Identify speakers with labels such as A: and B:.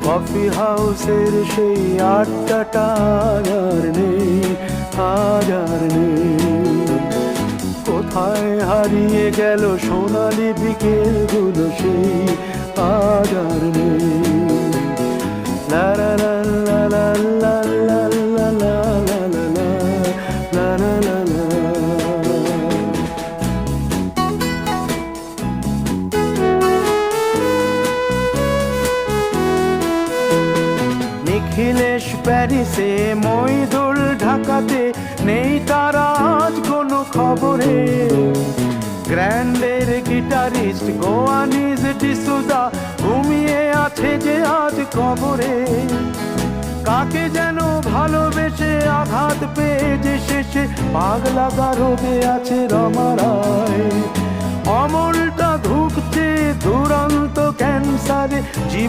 A: Coffee হাউসের সেই আড্ডাটা আর নেই, আজ আর নেই। কোথায় হারিয়ে গেল সোনালি বিকেলগুলো সেই আজ আর নেই। লা লা লা লা লা লা লা লা লা লা লা লা লা লা। নিখিলেশ প্যারিসে, মইদুল ঢাকাতে, নেই তারা আজ কোনো খবরে। গ্র্যান্ডের গিটারিস্ট গোয়ানিজ ডিসুজা ঘুমিয়ে আছে যে আজ কবরে। কাকে যেন ভালোবেসে আঘাত পেয়ে যে শেষে পাগলা গারদে আছে রমা রায়। অমলটা ধুঁকছে দুরন্ত ক্যান্সারে।